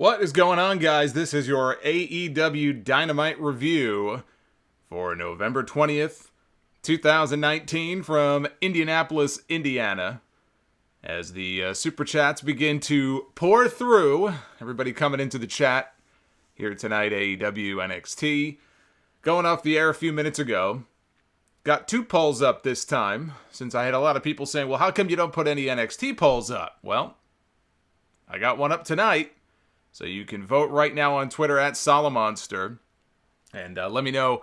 What is going on, guys? This is your AEW Dynamite review for November 20th, 2019 from Indianapolis, Indiana. As the Super Chats begin to pour through, everybody coming into the chat here tonight, AEW NXT. Going off the air a few minutes ago. Got 2 polls up this time, since I had a lot of people saying, well, how come you don't put any NXT polls up? Well, I got one up tonight. So you can vote right now on Twitter at Solomonster. And let me know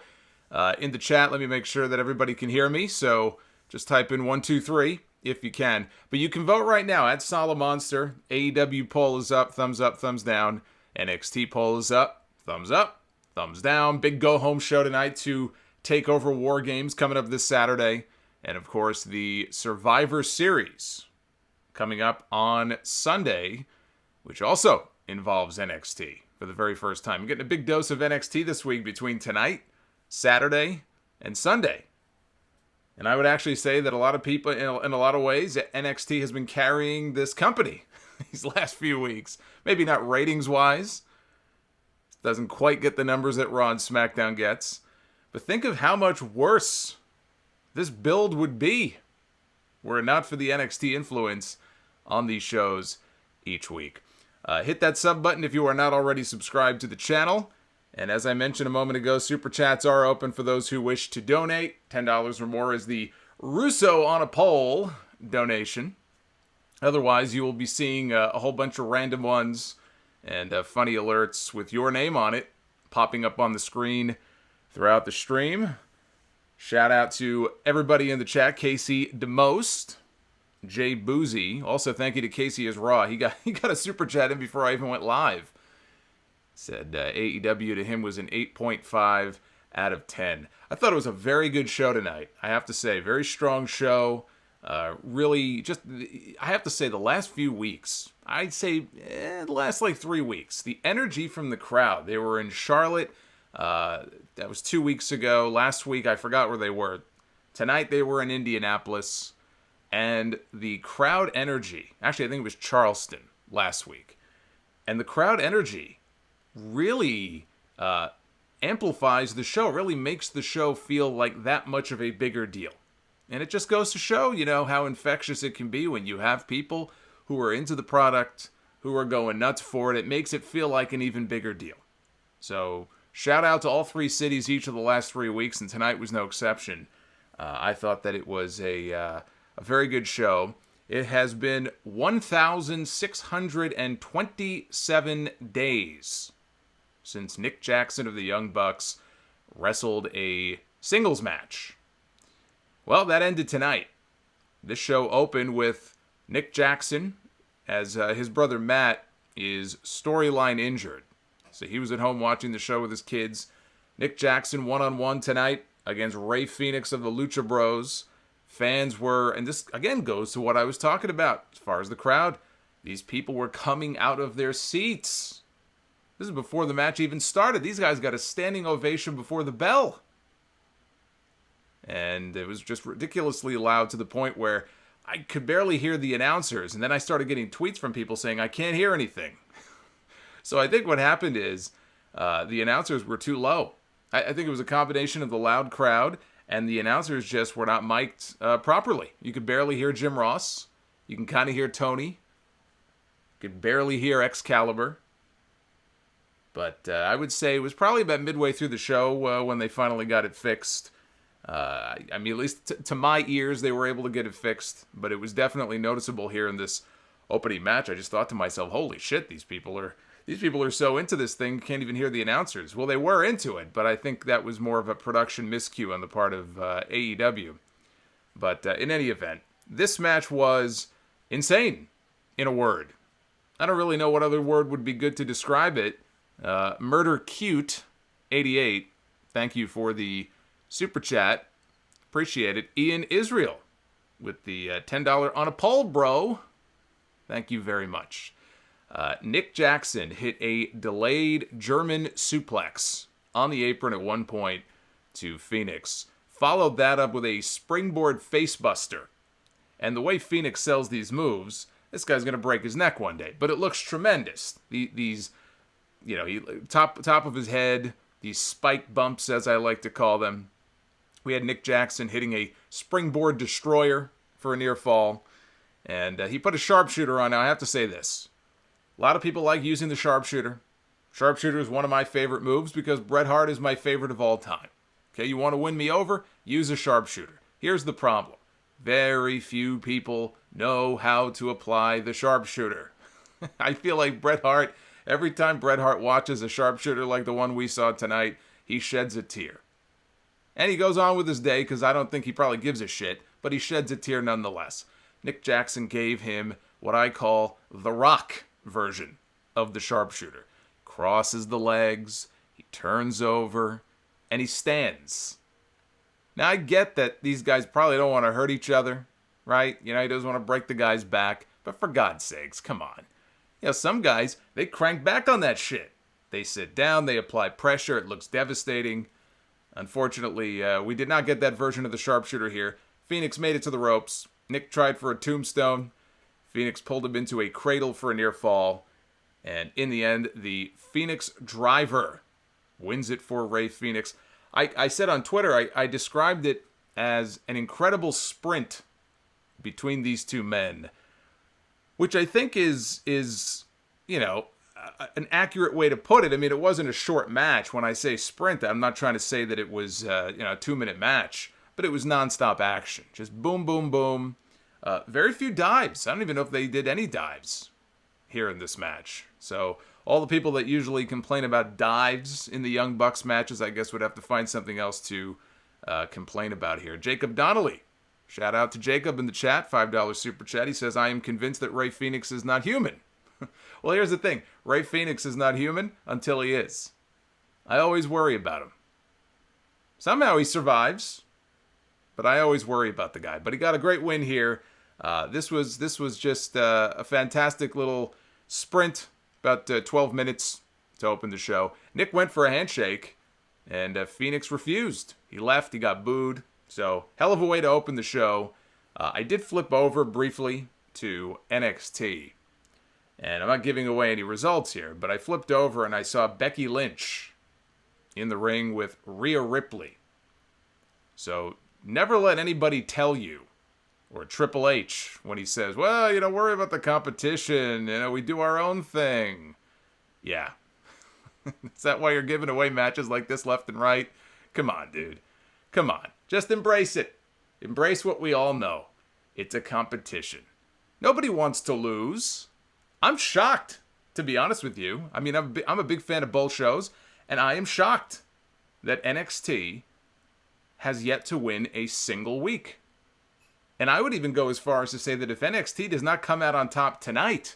in the chat. Let me make sure that everybody can hear me. So just type in 1, 2, 3 if you can. But you can vote right now at Solomonster. AEW poll is up, thumbs down. NXT poll is up, thumbs down. Big go-home show tonight to take over War Games coming up this Saturday. And of course, the Survivor Series coming up on Sunday, which also involves NXT for the very first time. You're getting a big dose of NXT this week between tonight, Saturday, and Sunday. And I would actually say that a lot of people, in a lot of ways, NXT has been carrying this company these last few weeks. Maybe not ratings-wise. Doesn't quite get the numbers that Raw and SmackDown gets. But think of how much worse this build would be were it not for the NXT influence on these shows each week. Hit that sub button if you are not already subscribed to the channel. And as I mentioned a moment ago, Super Chats are open for those who wish to donate. $10 or more is the RUSSO on a poll donation. Otherwise, you will be seeing a whole bunch of random ones and funny alerts with your name on it popping up on the screen throughout the stream. Shout out to everybody in the chat. Casey DeMost. Jay Boozy. Also, thank you to Casey as Raw. He got a super chat in before I even went live. Said AEW to him was an 8.5 out of 10. I thought it was a very good show tonight. I have to say, very strong show. Really, just I have to say, the last few weeks, I'd say the last like 3 weeks, the energy from the crowd. They were in Charlotte. That was 2 weeks ago. Last week, I forgot where they were. Tonight, they were in Indianapolis. And the crowd energy, actually I think it was Charleston last week, and the crowd energy really amplifies the show, really makes the show feel like that much of a bigger deal. And it just goes to show, how infectious it can be when you have people who are into the product, who are going nuts for it. It makes it feel like an even bigger deal. So shout out to all 3 cities each of the last 3 weeks, and tonight was no exception. I thought that it was a very good show. It has been 1,627 days since Nick Jackson of the Young Bucks wrestled a singles match. Well, that ended tonight. This show opened with Nick Jackson, as his brother Matt is storyline injured. So he was at home watching the show with his kids. Nick Jackson one-on-one tonight against Rey Fenix of the Lucha Bros. Fans were, and this again goes to what I was talking about as far as the crowd, these people were coming out of their seats. This is before the match even started. These guys got a standing ovation before the bell. And it was just ridiculously loud to the point where I could barely hear the announcers. And then I started getting tweets from people saying, I can't hear anything. So I think what happened is the announcers were too low. I think it was a combination of the loud crowd and the announcers just were not mic'd properly. You could barely hear Jim Ross. You can kind of hear Tony. You could barely hear Excalibur. But I would say it was probably about midway through the show when they finally got it fixed. I mean, at least to my ears, they were able to get it fixed. But it was definitely noticeable here in this opening match. I just thought to myself, holy shit, these people are so into this thing, can't even hear the announcers. Well, they were into it, but I think that was more of a production miscue on the part of AEW. But in any event, this match was insane, in a word. I don't really know what other word would be good to describe it. Murder Cute 88. Thank you for the super chat. Appreciate it. Ian Israel with the $10 on a poll, bro. Thank you very much. Nick Jackson hit a delayed German suplex on the apron at one point to Fenix. Followed that up with a springboard facebuster. And the way Fenix sells these moves, this guy's going to break his neck one day. But it looks tremendous. These he top of his head, these spike bumps, as I like to call them. We had Nick Jackson hitting a springboard destroyer for a near fall. And he put a sharpshooter on. Now, I have to say this. A lot of people like using the sharpshooter. Sharpshooter is one of my favorite moves because Bret Hart is my favorite of all time. Okay, you want to win me over? Use a sharpshooter. Here's the problem. Very few people know how to apply the sharpshooter. I feel like Bret Hart, every time Bret Hart watches a sharpshooter like the one we saw tonight, he sheds a tear. And he goes on with his day because I don't think he probably gives a shit, but he sheds a tear nonetheless. Nick Jackson gave him what I call the Rock version of the sharpshooter. Crosses the legs, he turns over, and he stands. Now, I get that these guys probably don't want to hurt each other, right? He doesn't want to break the guy's back, but for God's sakes, come on. Some guys, they crank back on that shit. They sit down, they apply pressure, it looks devastating. Unfortunately, we did not get that version of the sharpshooter here. Fenix made it to the ropes. Nick tried for a tombstone. Fenix pulled him into a cradle for a near fall. And in the end, the Phoenix Driver wins it for Rey Fenix. I said on Twitter, I described it as an incredible sprint between these two men, which I think is an accurate way to put it. I mean, it wasn't a short match. When I say sprint, I'm not trying to say that it was a 2-minute match, but it was nonstop action. Just boom, boom, boom. Very few dives. I don't even know if they did any dives here in this match. So all the people that usually complain about dives in the Young Bucks matches, I guess would have to find something else to complain about here. Jacob Donnelly. Shout out to Jacob in the chat, $5 super chat. He says, I am convinced that Rey Fenix is not human. Well, here's the thing. Rey Fenix is not human until he is. I always worry about him. Somehow he survives, but I always worry about the guy. But he got a great win here. This was just a fantastic little sprint, about 12 minutes to open the show. Nick went for a handshake, and Fenix refused. He left. He got booed. So, hell of a way to open the show. I did flip over briefly to NXT. And I'm not giving away any results here, but I flipped over and I saw Becky Lynch in the ring with Rhea Ripley. So, never let anybody tell you, or Triple H, when he says, well, worry about the competition, we do our own thing. Yeah. Is that why you're giving away matches like this left and right? Come on, dude. Come on. Just embrace it. Embrace what we all know. It's a competition. Nobody wants to lose. I'm shocked, to be honest with you. I mean, I'm a big fan of both shows, and I am shocked that NXT has yet to win a single week. And I would even go as far as to say that if NXT does not come out on top tonight,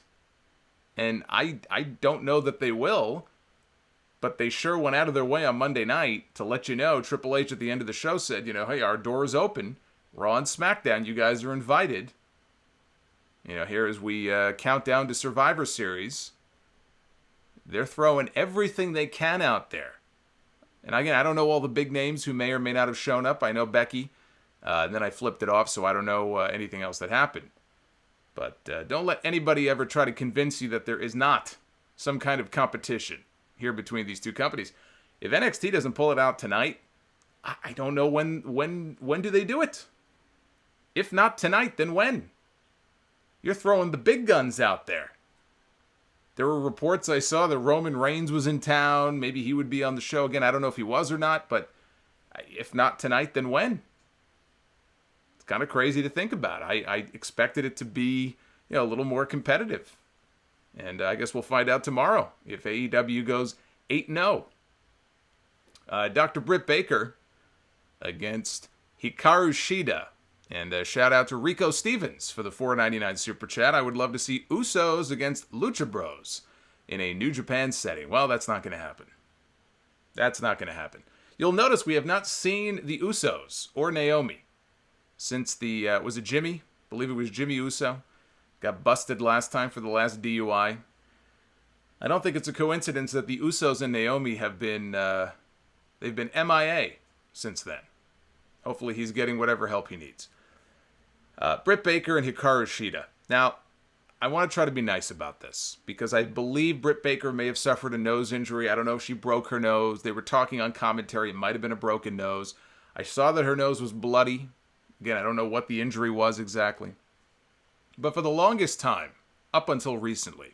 and I don't know that they will, but they sure went out of their way on Monday night to let you know. Triple H at the end of the show said, hey, our door is open. Raw and SmackDown, you guys are invited. Here as we count down to Survivor Series, they're throwing everything they can out there. And again, I don't know all the big names who may or may not have shown up. I know Becky, and then I flipped it off, so I don't know anything else that happened. But don't let anybody ever try to convince you that there is not some kind of competition here between these two companies. If NXT doesn't pull it out tonight, I don't know when do they do it? If not tonight, then when? You're throwing the big guns out there. There were reports I saw that Roman Reigns was in town. Maybe he would be on the show again. I don't know if he was or not, but if not tonight, then when? It's kind of crazy to think about. I expected it to be a little more competitive. And I guess we'll find out tomorrow if AEW goes 8-0. Dr. Britt Baker against Hikaru Shida. And shout out to Rico Stevens for the $4.99 Super Chat. I would love to see Usos against Lucha Bros in a New Japan setting. Well, that's not going to happen. That's not going to happen. You'll notice we have not seen the Usos or Naomi since the, was it Jimmy? I believe it was Jimmy Uso. Got busted last time for the last DUI. I don't think it's a coincidence that the Usos and Naomi have been, they've been MIA since then. Hopefully he's getting whatever help he needs. Britt Baker and Hikaru Shida. Now, I want to try to be nice about this because I believe Britt Baker may have suffered a nose injury. I don't know if she broke her nose. They were talking on commentary. It might have been a broken nose. I saw that her nose was bloody. Again, I don't know what the injury was exactly. But for the longest time, up until recently,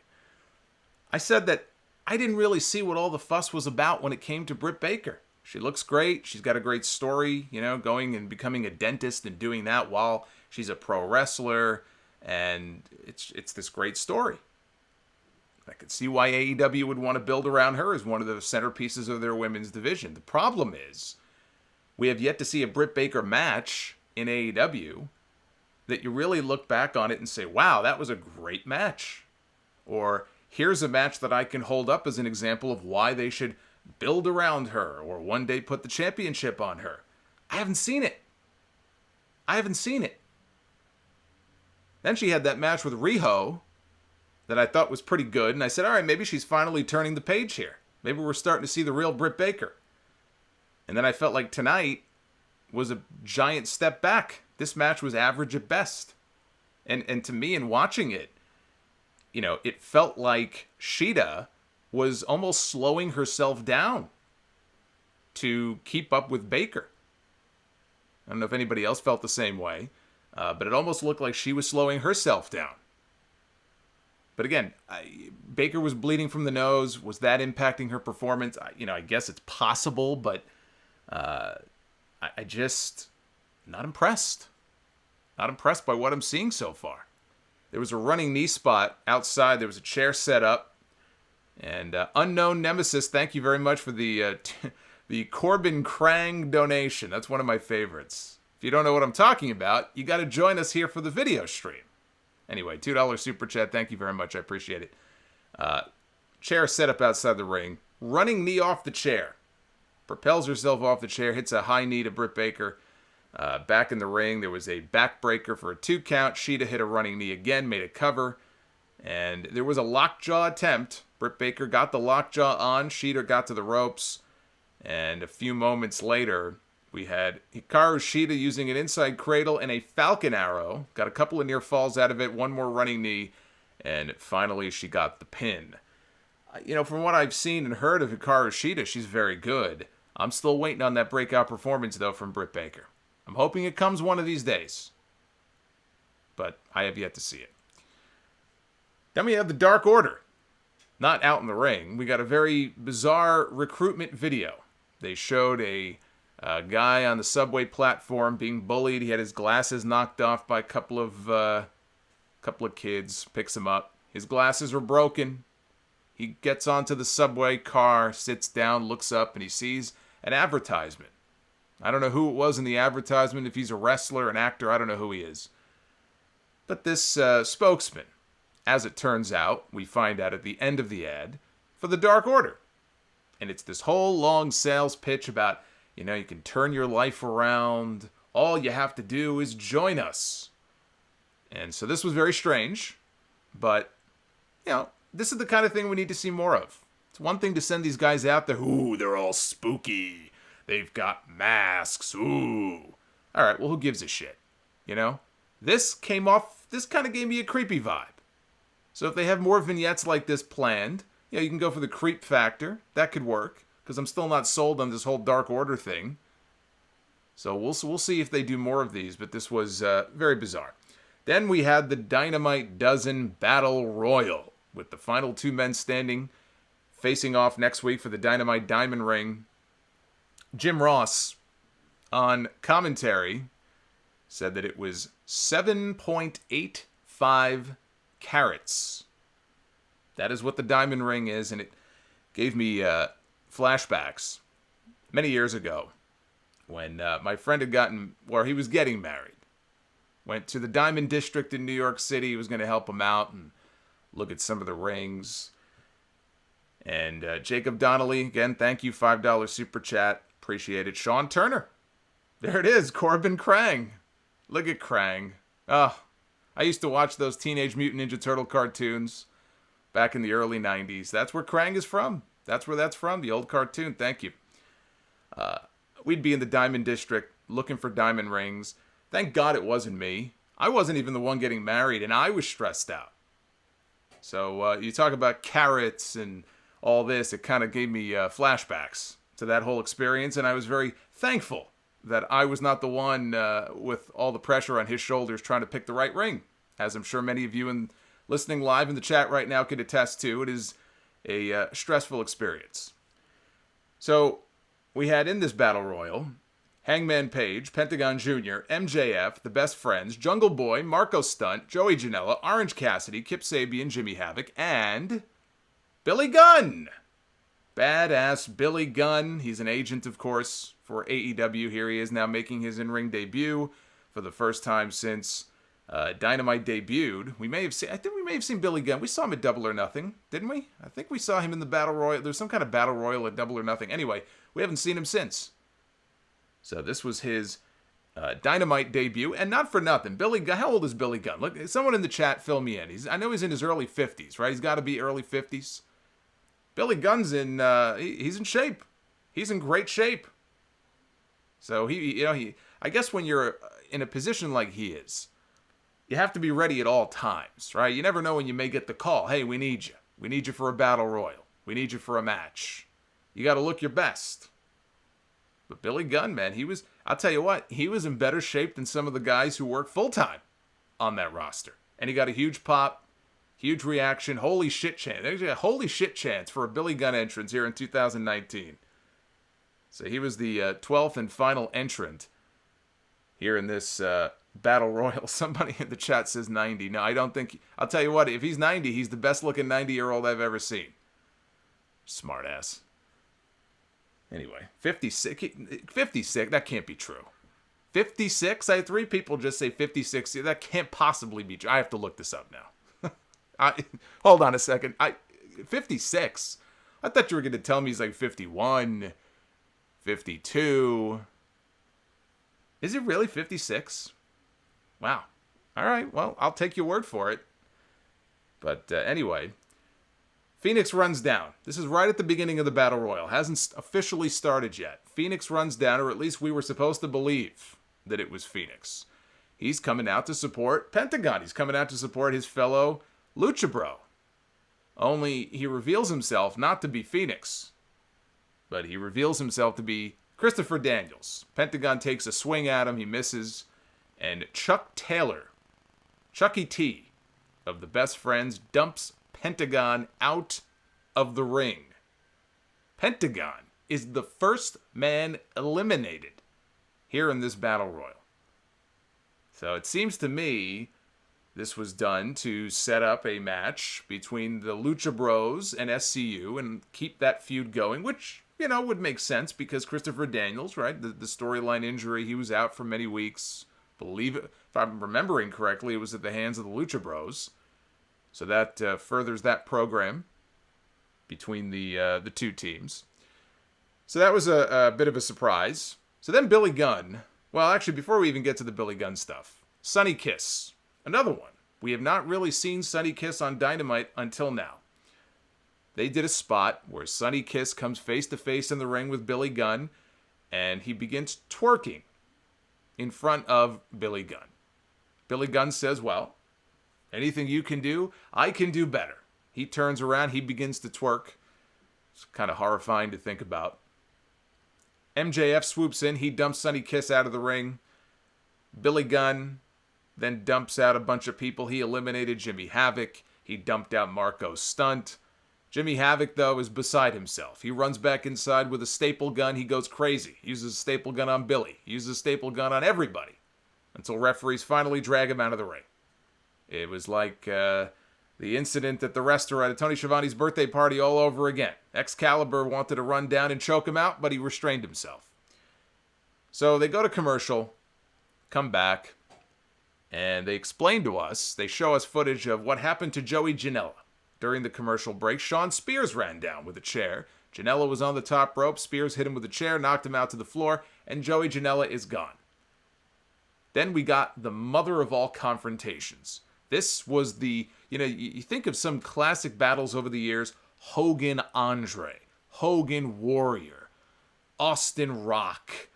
I said that I didn't really see what all the fuss was about when it came to Britt Baker. She looks great. She's got a great story, going and becoming a dentist and doing that while she's a pro wrestler. And it's this great story. I could see why AEW would want to build around her as one of the centerpieces of their women's division. The problem is, we have yet to see a Britt Baker match in AEW that you really look back on it and say, wow, that was a great match. Or, here's a match that I can hold up as an example of why they should build around her or one day put the championship on her. I haven't seen it. Then she had that match with Riho that I thought was pretty good, and I said, all right, maybe she's finally turning the page here. Maybe we're starting to see the real Britt Baker. And then I felt like tonight was a giant step back. This match was average at best. And to me, in watching it, it felt like Shida was almost slowing herself down to keep up with Baker. I don't know if anybody else felt the same way, but it almost looked like she was slowing herself down. But again, Baker was bleeding from the nose. Was that impacting her performance? I guess it's possible, but I just not impressed. Not impressed by what I'm seeing so far. There was a running knee spot outside. There was a chair set up. And Unknown Nemesis, thank you very much for the Corbin Krang donation. That's one of my favorites. If you don't know what I'm talking about, you got to join us here for the video stream. Anyway, $2 super chat. Thank you very much. I appreciate it. Chair set up outside the ring. Running knee off the chair. Propels herself off the chair. Hits a high knee to Britt Baker. Back in the ring, there was a backbreaker for a 2 count. Shida hit a running knee again, made a cover. And there was a lockjaw attempt. Britt Baker got the lockjaw on. Shida got to the ropes. And a few moments later, we had Hikaru Shida using an inside cradle and a falcon arrow. Got a couple of near falls out of it. One more running knee. And finally, she got the pin. From what I've seen and heard of Hikaru Shida, she's very good. I'm still waiting on that breakout performance, though, from Britt Baker. I'm hoping it comes one of these days. But I have yet to see it. Then we have the Dark Order. Not out in the ring. We got a very bizarre recruitment video. They showed a guy on the subway platform being bullied. He had his glasses knocked off by a couple of kids. Picks him up. His glasses were broken. He gets onto the subway car, sits down, looks up, and he sees an advertisement. I don't know who it was in the advertisement. If he's a wrestler, an actor, I don't know who he is. But this spokesman, as it turns out, we find out at the end of the ad, for the Dark Order. And it's this whole long sales pitch about, you can turn your life around. All you have to do is join us. And so this was very strange. But, this is the kind of thing we need to see more of. It's one thing to send these guys out there. Ooh, they're all spooky. They've got masks. Ooh. All right, well, who gives a shit? This kind of gave me a creepy vibe. So if they have more vignettes like this planned, you can go for the creep factor. That could work, because I'm still not sold on this whole Dark Order thing. So we'll see if they do more of these, but this was very bizarre. Then we had the Dynamite Dozen Battle Royal, with the final 2 men standing, facing off next week for the Dynamite Diamond Ring. Jim Ross, on commentary, said that it was 7.85 carats. That is what the diamond ring is, and it gave me flashbacks many years ago when my friend he was getting married. Went to the Diamond District in New York City. He was going to help him out and look at some of the rings. And Jacob Donnelly, again, thank you, $5 super chat. Appreciate it. Sean Turner. There it is, Corbin Krang. Look at Krang. Oh, I used to watch those Teenage Mutant Ninja Turtle cartoons back in the early 90s. That's where Krang is from. That's where that's from, the old cartoon. Thank you. We'd be in the Diamond District looking for diamond rings. Thank God it wasn't me. I wasn't even the one getting married, and I was stressed out. So you talk about carrots and all this. It kind of gave me flashbacks to that whole experience, and I was very thankful that I was not the one with all the pressure on his shoulders trying to pick the right ring. As I'm sure many of you listening live in the chat right now could attest to, it is a stressful experience. So we had in this Battle Royal Hangman Page, Pentagon Jr., MJF, The Best Friends, Jungle Boy, Marco Stunt, Joey Janela, Orange Cassidy, Kip Sabian, Jimmy Havoc, and Billy Gunn. Badass Billy Gunn. He's an agent, of course, for AEW. Here he is now making his in-ring debut for the first time since Dynamite debuted. I think we may have seen Billy Gunn. We saw him at Double or Nothing, didn't we? I think we saw him in the Battle Royal. There's some kind of Battle Royal at Double or Nothing. Anyway, we haven't seen him since. So this was his Dynamite debut, and not for nothing. Billy Gunn, how old is Billy Gunn? Look, someone in the chat fill me in. I know he's in his early 50s, right? He's got to be early 50s. Billy Gunn's he's in shape. He's in great shape. So I guess when you're in a position like he is, you have to be ready at all times, right? You never know when you may get the call. Hey, we need you. We need you for a battle royal. We need you for a match. You got to look your best. But Billy Gunn, man, I'll tell you what, he was in better shape than some of the guys who work full-time on that roster. And he got a huge pop, huge reaction, holy shit chance. There's a holy shit chance for a Billy Gunn entrance here in 2019. So he was the 12th and final entrant here in this Battle Royal. Somebody in the chat says 90. No, I don't think, I'll tell you what, if he's 90, he's the best looking 90-year-old I've ever seen. Smart ass. Anyway, 56, that can't be true. 56? I had 3 people just say 56. That can't possibly be true. I have to look this up now. Hold on a second. 56? I thought you were going to tell me he's like 51, 52. Is it really 56? Wow. All right, well, I'll take your word for it. But anyway, Phoenix runs down. This is right at the beginning of the Battle Royal. Hasn't officially started yet. Phoenix runs down, or at least we were supposed to believe that it was Phoenix. He's coming out to support Pentagon. He's coming out to support his fellow Lucha Bro. Only he reveals himself not to be Phoenix, but he reveals himself to be Christopher Daniels. Pentagon takes a swing at him. He misses. And Chuck Taylor, Chucky T, of the Best Friends, dumps Pentagon out of the ring. Pentagon is the first man eliminated here in this Battle Royal. So it seems to me this was done to set up a match between the Lucha Bros and SCU and keep that feud going, which, would make sense because Christopher Daniels, right, the storyline injury, he was out for many weeks. Believe it, if I'm remembering correctly, it was at the hands of the Lucha Bros. So that furthers that program between the two teams. So that was a bit of a surprise. So then Billy Gunn, well, actually, before we even get to the Billy Gunn stuff, Sonny Kiss, another one. We have not really seen Sonny Kiss on Dynamite until now. They did a spot where Sonny Kiss comes face-to-face in the ring with Billy Gunn, and he begins twerking in front of Billy Gunn. Billy Gunn says, well, anything you can do, I can do better. He turns around, he begins to twerk. It's kind of horrifying to think about. MJF swoops in, he dumps Sonny Kiss out of the ring. Billy Gunn then dumps out a bunch of people. He eliminated Jimmy Havoc. He dumped out Marco Stunt. Jimmy Havoc, though, is beside himself. He runs back inside with a staple gun. He goes crazy. He uses a staple gun on Billy. He uses a staple gun on everybody until referees finally drag him out of the ring. It was like the incident at the restaurant at Tony Schiavone's birthday party all over again. Excalibur wanted to run down and choke him out, but he restrained himself. So they go to commercial, come back, and they explain to us, they show us footage of what happened to Joey Janela. During the commercial break, Shawn Spears ran down with a chair. Janela was on the top rope. Spears hit him with a chair, knocked him out to the floor, and Joey Janela is gone. Then we got the mother of all confrontations. This was you think of some classic battles over the years, Hogan-Andre, Hogan-Warrior, Austin Rock,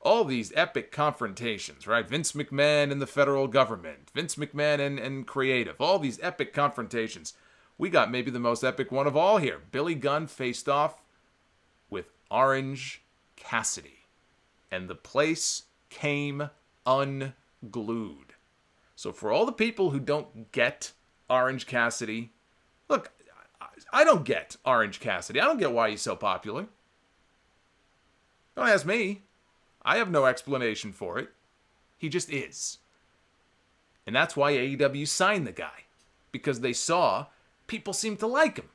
all these epic confrontations, right? Vince McMahon and the federal government, Vince McMahon and creative, all these epic confrontations. we got maybe the most epic one of all here. Billy Gunn faced off with Orange Cassidy. And the place came unglued. So for all the people who don't get Orange Cassidy, look, I don't get Orange Cassidy. I don't get why he's so popular. Don't ask me. I have no explanation for it. He just is. And that's why AEW signed the guy. Because they saw people seem to like him.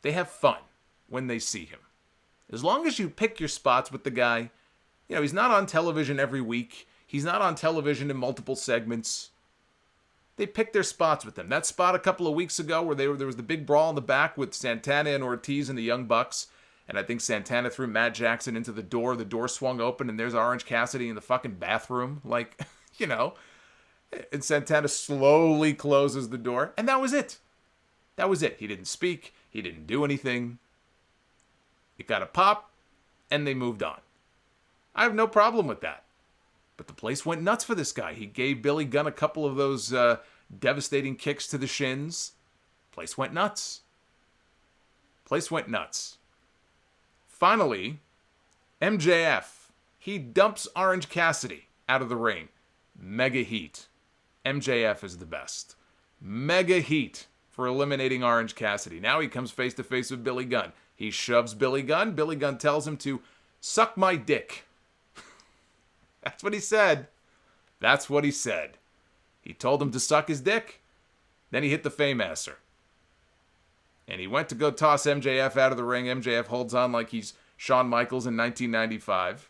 They have fun when they see him. As long as you pick your spots with the guy, you know, he's not on television every week. He's not on television in multiple segments. They picked their spots with him. That spot a couple of weeks ago where there was the big brawl in the back with Santana and Ortiz and the Young Bucks. And I think Santana threw Matt Jackson into the door. The door swung open and there's Orange Cassidy in the fucking bathroom. Like, you know. And Santana slowly closes the door. And that was it. That was it. He didn't speak. He didn't do anything. It got a pop. And they moved on. I have no problem with that. But the place went nuts for this guy. He gave Billy Gunn a couple of those devastating kicks to the shins. Place went nuts. Place went nuts. Finally, MJF. He dumps Orange Cassidy out of the ring. Mega heat. MJF is the best. Mega heat for eliminating Orange Cassidy. Now he comes face to face with Billy Gunn. He shoves Billy Gunn. Billy Gunn tells him to suck my dick. That's what he said. That's what he said. He told him to suck his dick. Then he hit the Fame-asser. And he went to go toss MJF out of the ring. MJF holds on like he's Shawn Michaels in 1995.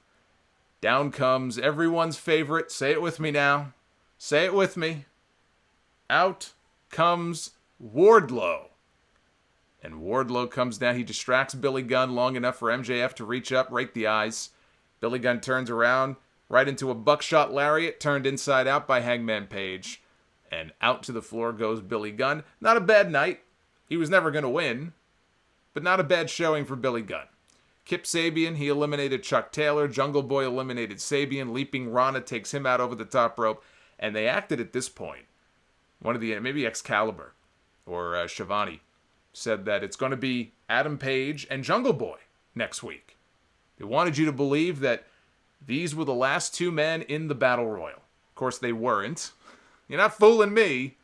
Down comes everyone's favorite. Say it with me now. Say it with me. Out comes Wardlow. And Wardlow comes down. He distracts Billy Gunn long enough for MJF to reach up, rake the eyes. Billy Gunn turns around. Right into a buckshot lariat turned inside out by Hangman Page. And out to the floor goes Billy Gunn. Not a bad night. He was never going to win. But not a bad showing for Billy Gunn. Kip Sabian, he eliminated Chuck Taylor. Jungle Boy eliminated Sabian. Leaping Rana takes him out over the top rope. And they acted at this point. One of the, maybe Excalibur or Shivani said that it's going to be Adam Page and Jungle Boy next week. They wanted you to believe that these were the last two men in the Battle Royal. Of course, they weren't. You're not fooling me.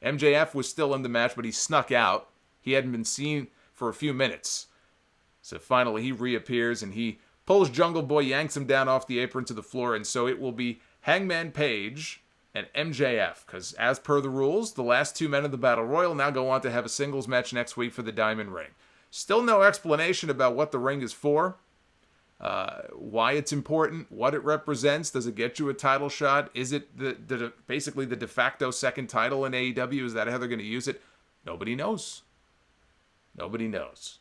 MJF was still in the match, but he snuck out. He hadn't been seen for a few minutes. So finally, he reappears, and he pulls Jungle Boy, yanks him down off the apron to the floor, and so it will be Hangman Page and MJF, because as per the rules, the last two men of the Battle Royal now go on to have a singles match next week for the Diamond Ring. Still no explanation about what the ring is for. Why it's important, what it represents. Does it get you a title shot? Is it basically the de facto second title in AEW? Is that how they're going to use it? Nobody knows. Nobody knows.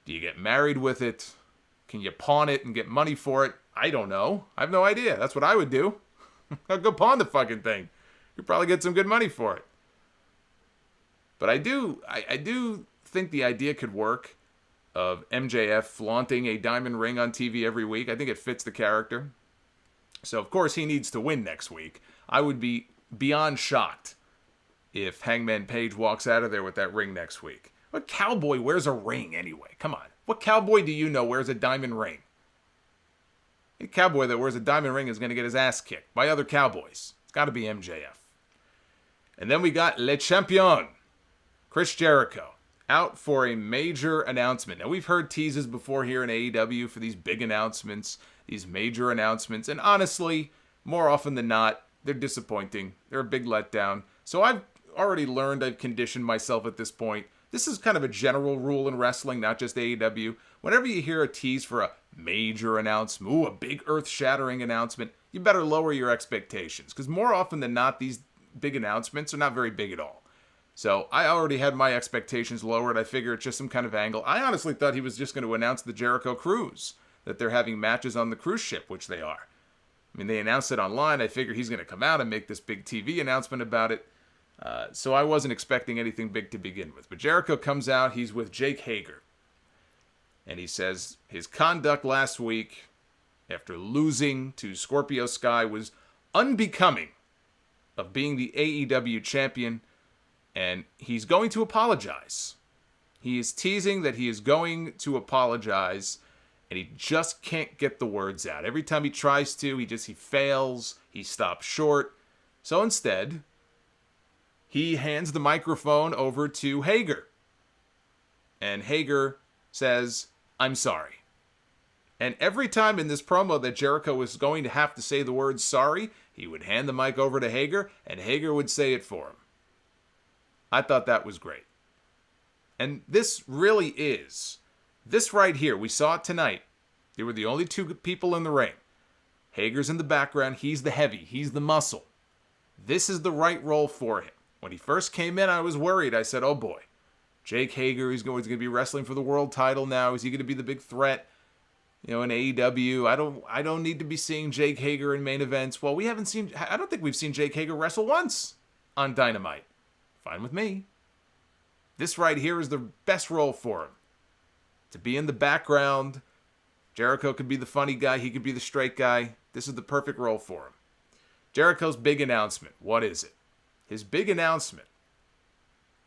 Do you get married with it? Can you pawn it and get money for it? I don't know. I have no idea. That's what I would do. I'd go pawn the fucking thing. You'd probably get some good money for it. But I do think the idea could work of MJF flaunting a diamond ring on TV every week. I think it fits the character. So, of course, he needs to win next week. I would be beyond shocked if Hangman Page walks out of there with that ring next week. What cowboy wears a ring anyway? Come on. What cowboy do you know wears a diamond ring? A cowboy that wears a diamond ring is going to get his ass kicked by other cowboys. It's got to be MJF. And then we got Le Champion, Chris Jericho, out for a major announcement. Now, we've heard teases before here in AEW for these big announcements, these major announcements, and honestly, more often than not, they're disappointing. They're a big letdown. So I've already learned, I've conditioned myself at this point. This is kind of a general rule in wrestling, not just AEW. Whenever you hear a tease for a major announcement, a big earth-shattering announcement, you better lower your expectations, because more often than not, these big announcements are not very big at all. So I already had my expectations lowered. I figure it's just some kind of angle. I honestly thought he was just going to announce the Jericho Cruise, that they're having matches on the cruise ship, which they are. I mean, they announced it online. I figure he's going to come out and make this big TV announcement about it. So I wasn't expecting anything big to begin with. But Jericho comes out. He's with Jake Hager. And he says his conduct last week, after losing to Scorpio Sky, was unbecoming of being the AEW champion. And he's going to apologize. He is teasing that he is going to apologize, and he just can't get the words out. Every time he tries to, he fails. He stops short. So instead, he hands the microphone over to Hager. And Hager says, "I'm sorry." And every time in this promo that Jericho was going to have to say the word sorry, he would hand the mic over to Hager, and Hager would say it for him. I thought that was great. And this really is. This right here, we saw it tonight. They were the only two people in the ring. Hager's in the background. He's the heavy. He's the muscle. This is the right role for him. When he first came in, I was worried. I said, oh boy, Jake Hager, he's going to be wrestling for the world title now. Is he going to be the big threat? In AEW, I don't need to be seeing Jake Hager in main events. Well, I don't think we've seen Jake Hager wrestle once on Dynamite. Fine with me. This right here is the best role for him. To be in the background. Jericho could be the funny guy. He could be the straight guy. This is the perfect role for him. Jericho's big announcement. What is it? His big announcement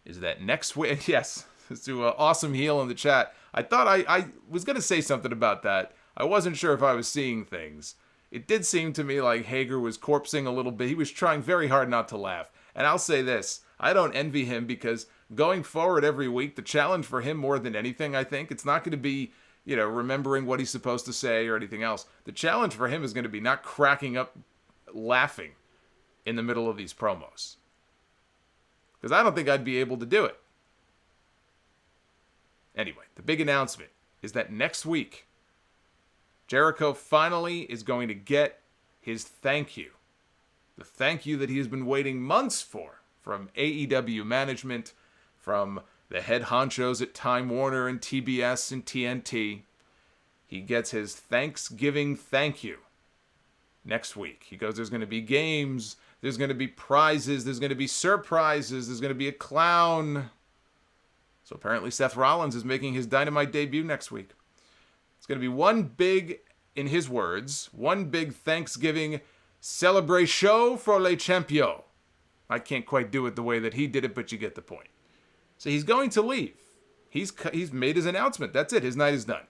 is that next week, yes, to Awesome Heel in the chat. I thought I was going to say something about that. I wasn't sure if I was seeing things. It did seem to me like Hager was corpsing a little bit. He was trying very hard not to laugh. And I'll say this. I don't envy him because going forward every week, the challenge for him more than anything, I think, it's not going to be, remembering what he's supposed to say or anything else. The challenge for him is going to be not cracking up laughing in the middle of these promos. Because I don't think I'd be able to do it. Anyway, the big announcement is that next week, Jericho finally is going to get his thank you. The thank you that he has been waiting months for from AEW management, from the head honchos at Time Warner and TBS and TNT. He gets his Thanksgiving thank you next week. He goes, there's going to be games, there's going to be prizes, there's going to be surprises, there's going to be a clown. So apparently Seth Rollins is making his Dynamite debut next week. It's going to be one big, in his words, one big Thanksgiving celebration for les champions. I can't quite do it the way that he did it, but you get the point. So he's going to leave. He's made his announcement. That's it. His night is done.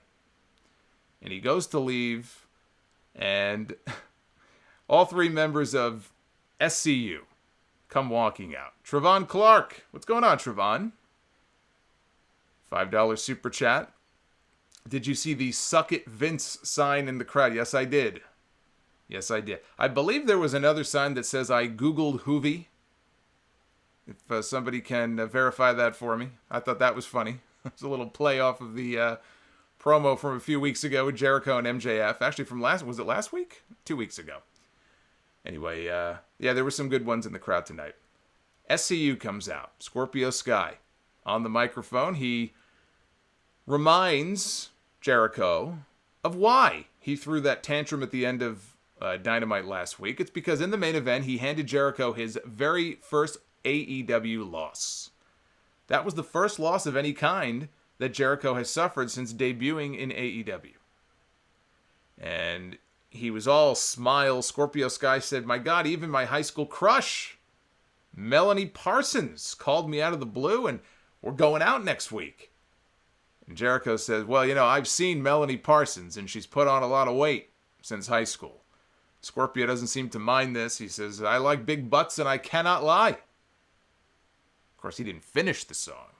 And he goes to leave, and all three members of SCU come walking out. Trevon Clark. What's going on, Trevon? $5 super chat. Did you see the Suck It Vince sign in the crowd? Yes, I did. Yes, I did. I believe there was another sign that says I Googled Hoovy. If somebody can verify that for me. I thought that was funny. It's a little play off of the promo from a few weeks ago with Jericho and MJF. Actually, was it last week? 2 weeks ago. Anyway, there were some good ones in the crowd tonight. SCU comes out. Scorpio Sky. On the microphone, he reminds Jericho of why he threw that tantrum at the end of Dynamite last week. It's because in the main event, he handed Jericho his very first AEW loss. That was the first loss of any kind that Jericho has suffered since debuting in AEW. And he was all smiles. Scorpio Sky said, my God, even my high school crush, Melanie Parsons, called me out of the blue, and we're going out next week. And Jericho says, well, I've seen Melanie Parsons, and she's put on a lot of weight since high school. Scorpio doesn't seem to mind this. He says, I like big butts, and I cannot lie. Of course, he didn't finish the song.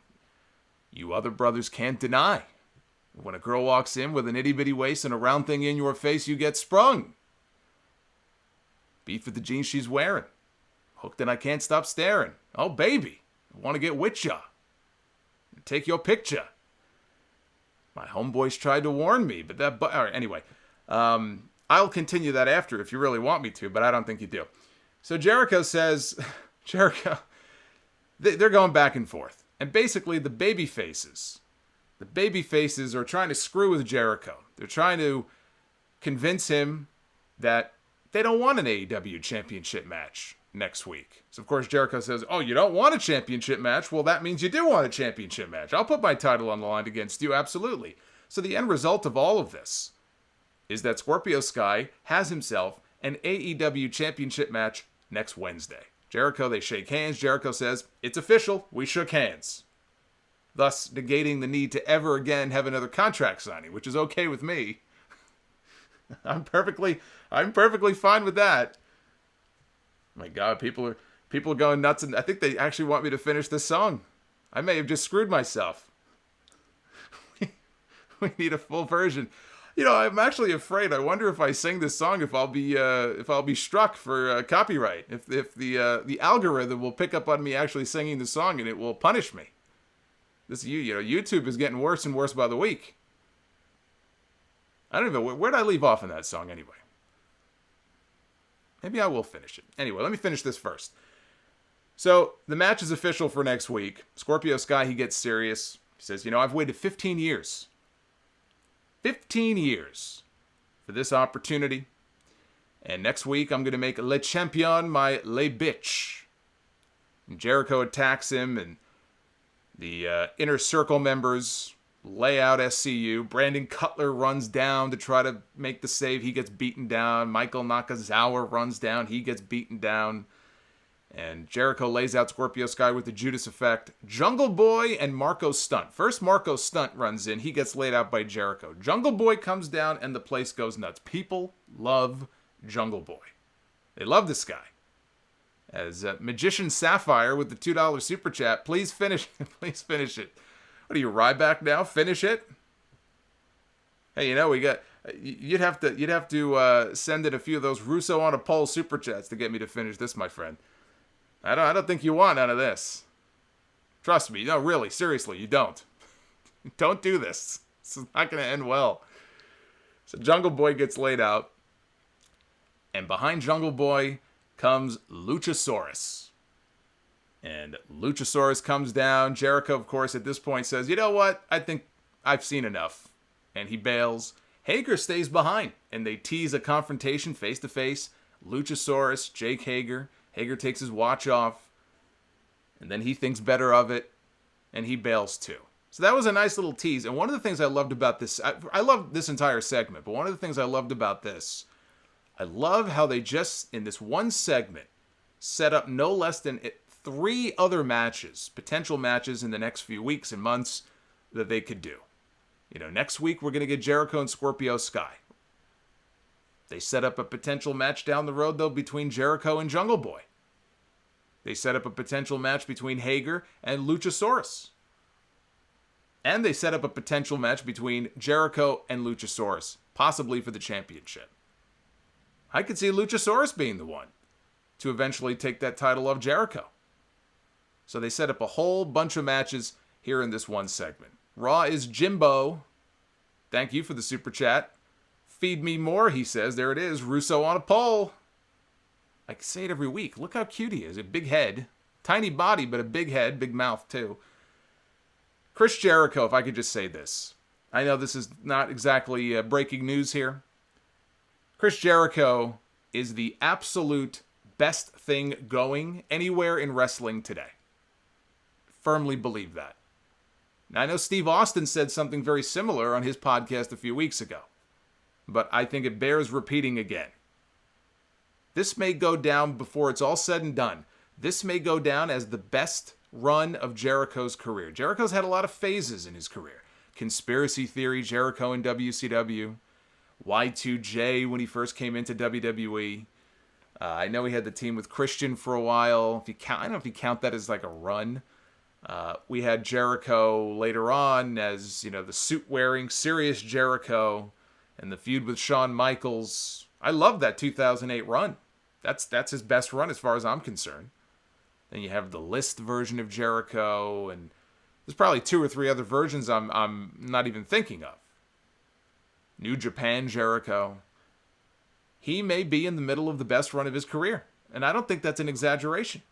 You other brothers can't deny. When a girl walks in with an itty-bitty waist and a round thing in your face, you get sprung. Beef with the jeans she's wearing. Hooked and I can't stop staring. Oh, baby, I want to get with ya. Take your picture. My homeboys tried to warn me, but all right, anyway. I'll continue that after if you really want me to, but I don't think you do. So Jericho says, they're going back and forth. And basically the baby faces are trying to screw with Jericho. They're trying to convince him that they don't want an AEW championship match next week. So, of course, Jericho says, oh, you don't want a championship match? Well, that means you do want a championship match. I'll put my title on the line against you, absolutely. So the end result of all of this is that Scorpio Sky has himself an AEW championship match next Wednesday. Jericho, they shake hands. Jericho says, "It's official. We shook hands." Thus negating the need to ever again have another contract signing, which is okay with me. I'm perfectly fine with that. My God, people are going nuts, and I think they actually want me to finish this song. I may have just screwed myself. We need a full version. I'm actually afraid. I wonder if I sing this song, if I'll be struck for copyright. If the algorithm will pick up on me actually singing the song, and it will punish me. YouTube is getting worse and worse by the week. I don't even know where did I leave off in that song anyway. Maybe I will finish it. Anyway, let me finish this first. So the match is official for next week. Scorpio Sky, he gets serious. He says, I've waited 15 years. 15 years for this opportunity. And next week, I'm going to make Le Champion my Le Bitch. And Jericho attacks him, and the Inner Circle members lay out SCU. Brandon Cutler runs down to try to make the save. He gets beaten down. Michael Nakazawa runs down. He gets beaten down. And Jericho lays out Scorpio Sky with the Judas effect. Jungle Boy and Marco Stunt. First, Marco Stunt runs in. He gets laid out by Jericho. Jungle Boy comes down, and the place goes nuts. People love Jungle Boy. They love this guy. As Magician Sapphire with the $2 super chat, please finish it. Please finish it. What are you, Ryback now? Finish it? Hey, you'd have to send in a few of those Russo on a pole super chats to get me to finish this, my friend. I don't think you want none of this. Trust me. No, really, seriously, you don't. Don't do this. This is not going to end well. So Jungle Boy gets laid out. And behind Jungle Boy comes Luchasaurus. And Luchasaurus comes down. Jericho, of course, at this point says, "You know what? I think I've seen enough." And he bails. Hager stays behind. And they tease a confrontation face-to-face. Luchasaurus, Jake Hager. Hager takes his watch off. And then he thinks better of it. And he bails too. So that was a nice little tease. And one of the things I loved about this, I loved this entire segment, but one of the things I loved about this, I love how they just, in this one segment, set up no less than 3 other matches, potential matches in the next few weeks and months that they could do. Next week we're going to get Jericho and Scorpio Sky. They set up a potential match down the road, though, between Jericho and Jungle Boy. They set up a potential match between Hager and Luchasaurus. And they set up a potential match between Jericho and Luchasaurus, possibly for the championship. I could see Luchasaurus being the one to eventually take that title off Jericho. So they set up a whole bunch of matches here in this one segment. Raw is Jimbo. Thank you for the super chat. Feed me more, he says. There it is. Russo on a pole. I can say it every week. Look how cute he is. A big head. Tiny body, but a big head. Big mouth, too. Chris Jericho, if I could just say this. I know this is not exactly breaking news here. Chris Jericho is the absolute best thing going anywhere in wrestling today. Firmly believe that. Now, I know Steve Austin said something very similar on his podcast a few weeks ago, but I think it bears repeating again. This may go down before it's all said and done. This may go down as the best run of Jericho's career. Jericho's had a lot of phases in his career. Conspiracy theory, Jericho in WCW. Y2J when he first came into WWE. I know he had the team with Christian for a while. I don't know if you count that as like a run. We had Jericho later on as, the suit-wearing, serious Jericho, and the feud with Shawn Michaels. I love that 2008 run. That's his best run as far as I'm concerned. Then you have the list version of Jericho, and there's probably 2 or 3 other versions I'm not even thinking of. New Japan Jericho. He may be in the middle of the best run of his career, and I don't think that's an exaggeration.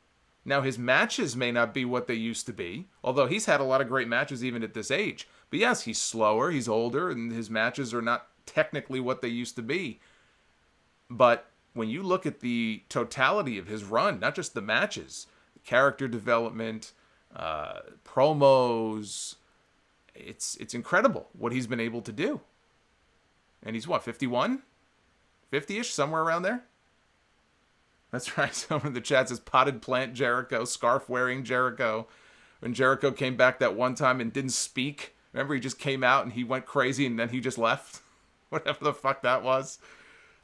Now, his matches may not be what they used to be, although he's had a lot of great matches even at this age. But yes, he's slower, he's older, and his matches are not technically what they used to be. But when you look at the totality of his run, not just the matches, the character development, promos, it's incredible what he's been able to do. And he's what, 51? 50-ish, somewhere around there? That's right. Someone in the chat says potted plant Jericho, scarf wearing Jericho. When Jericho came back that one time and didn't speak, remember he just came out and he went crazy and then he just left? Whatever the fuck that was.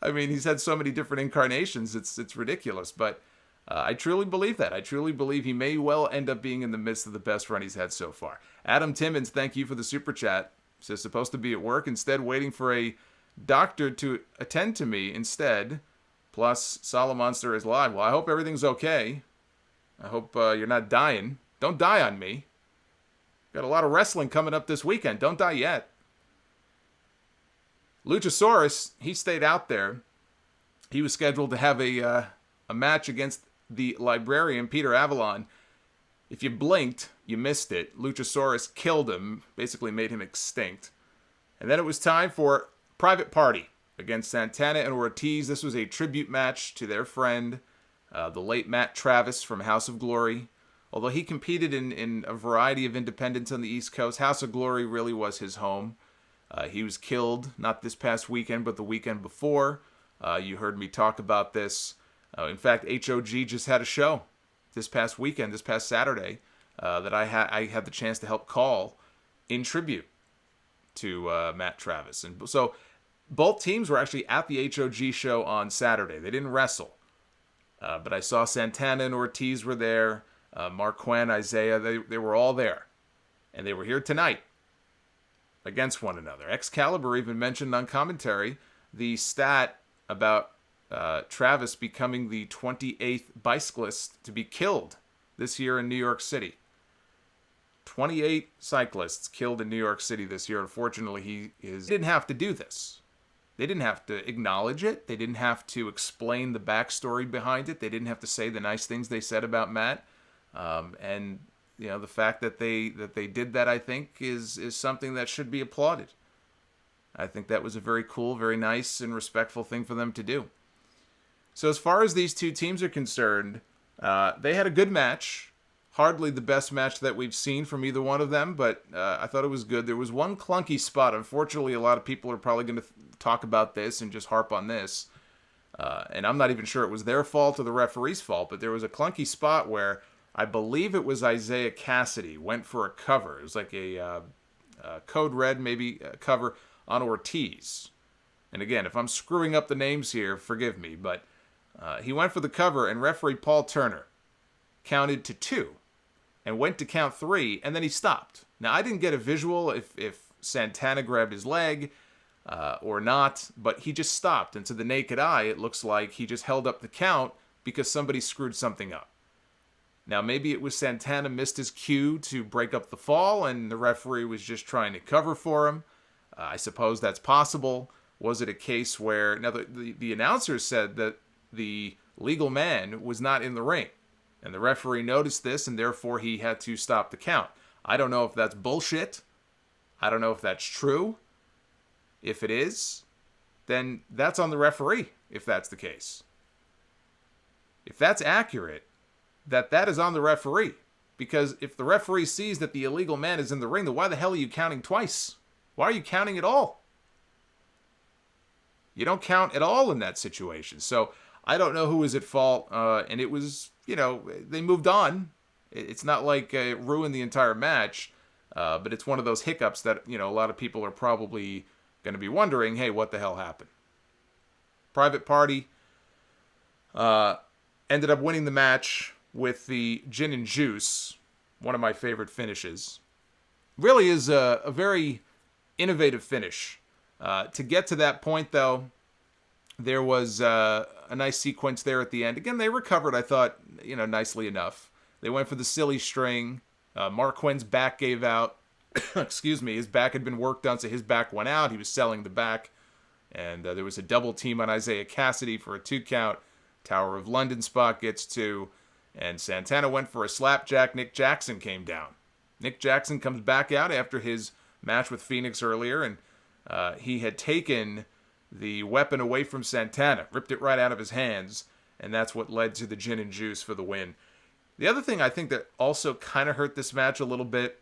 I mean, he's had so many different incarnations, it's ridiculous. But I truly believe that. I truly believe he may well end up being in the midst of the best run he's had so far. Adam Timmons, thank you for the super chat. Says supposed to be at work, instead waiting for a doctor to attend to me instead. Plus, Solomonster is live. Well, I hope everything's okay. I hope you're not dying. Don't die on me. Got a lot of wrestling coming up this weekend. Don't die yet. Luchasaurus, he stayed out there. He was scheduled to have a match against the librarian, Peter Avalon. If you blinked, you missed it. Luchasaurus killed him, basically made him extinct. And then it was time for Private Party against Santana and Ortiz. This was a tribute match to their friend, the late Matt Travis from House of Glory. Although he competed in a variety of independents on the East Coast, House of Glory really was his home. He was killed, not this past weekend, but the weekend before. You heard me talk about this. In fact, HOG just had a show this past weekend, this past Saturday, that I had the chance to help call in tribute to Matt Travis. And so both teams were actually at the HOG show on Saturday. They didn't wrestle. But I saw Santana and Ortiz were there. Marquand, Isaiah, they were all there. And they were here tonight against one another. Excalibur even mentioned on commentary the stat about Travis becoming the 28th bicyclist to be killed this year in New York City. 28 cyclists killed in New York City this year. Unfortunately, they didn't have to do this. They didn't have to acknowledge it. They didn't have to explain the backstory behind it. They didn't have to say the nice things they said about Matt. And you know, the fact that they did that, I think, is something that should be applauded. I think that was a very cool, very nice, and respectful thing for them to do. So as far as these two teams are concerned, they had a good match. Hardly the best match that we've seen from either one of them, but I thought it was good. There was one clunky spot. Unfortunately, a lot of people are probably going to talk about this and just harp on this. And I'm not even sure it was their fault or the referee's fault, but there was a clunky spot where I believe it was Isaiah Cassidy went for a cover. It was like a Code Red, maybe, cover on Ortiz. And again, if I'm screwing up the names here, forgive me, but he went for the cover, and referee Paul Turner counted to 2 and went to count 3, and then he stopped. Now, I didn't get a visual if Santana grabbed his leg or not, but he just stopped. And to the naked eye, it looks like he just held up the count because somebody screwed something up. Now, maybe it was Santana missed his cue to break up the fall, and the referee was just trying to cover for him. I suppose that's possible. Was it a case where... Now, the announcer said that the legal man was not in the ring, and the referee noticed this, and therefore he had to stop the count. I don't know if that's bullshit. I don't know if that's true. If it is, then that's on the referee, if that's the case. If that's accurate, that is on the referee. Because if the referee sees that the illegal man is in the ring, then why the hell are you counting twice? Why are you counting at all? You don't count at all in that situation. So I don't know who was at fault. And it was, they moved on. It's not like it ruined the entire match. But it's one of those hiccups that, a lot of people are probably going to be wondering, hey, what the hell happened? Private Party ended up winning the match with the gin and juice, one of my favorite finishes. Really is a very innovative finish. To get to that point, though, there was a nice sequence there at the end. Again, they recovered, I thought, nicely enough. They went for the silly string. Mark Quinn's back gave out. Excuse me, his back had been worked on, so his back went out. He was selling the back. And there was a double team on Isaiah Cassidy for a 2 count. Tower of London spot gets 2. And Santana went for a slapjack. Nick Jackson came down. Nick Jackson comes back out after his match with Fenix earlier, and he had taken the weapon away from Santana, ripped it right out of his hands, and that's what led to the gin and juice for the win. The other thing I think that also kind of hurt this match a little bit,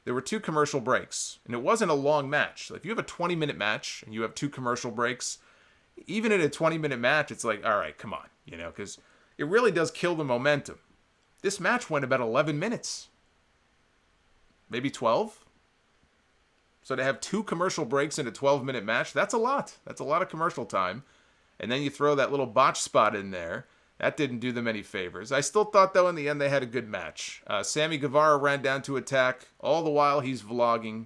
there were 2 commercial breaks, and it wasn't a long match. Like, if you have a 20-minute match and you have 2 commercial breaks, even in a 20-minute match, it's like, all right, come on, because it really does kill the momentum. This match went about 11 minutes. Maybe 12? So to have 2 commercial breaks in a 12-minute match, that's a lot. That's a lot of commercial time. And then you throw that little botch spot in there. That didn't do them any favors. I still thought, though, in the end they had a good match. Sammy Guevara ran down to attack. All the while, he's vlogging.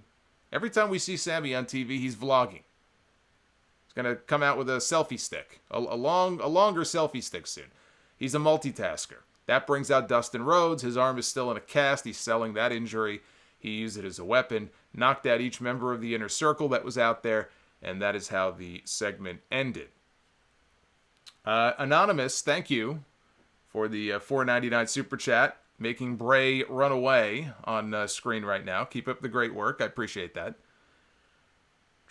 Every time we see Sammy on TV, he's vlogging. He's going to come out with a selfie stick. A longer selfie stick soon. He's a multitasker. That brings out Dustin Rhodes. His arm is still in a cast. He's selling that injury. He used it as a weapon. Knocked out each member of the Inner Circle that was out there. And that is how the segment ended. Anonymous, thank you for the $4.99 super chat, making Bray run away on screen right now. Keep up the great work. I appreciate that.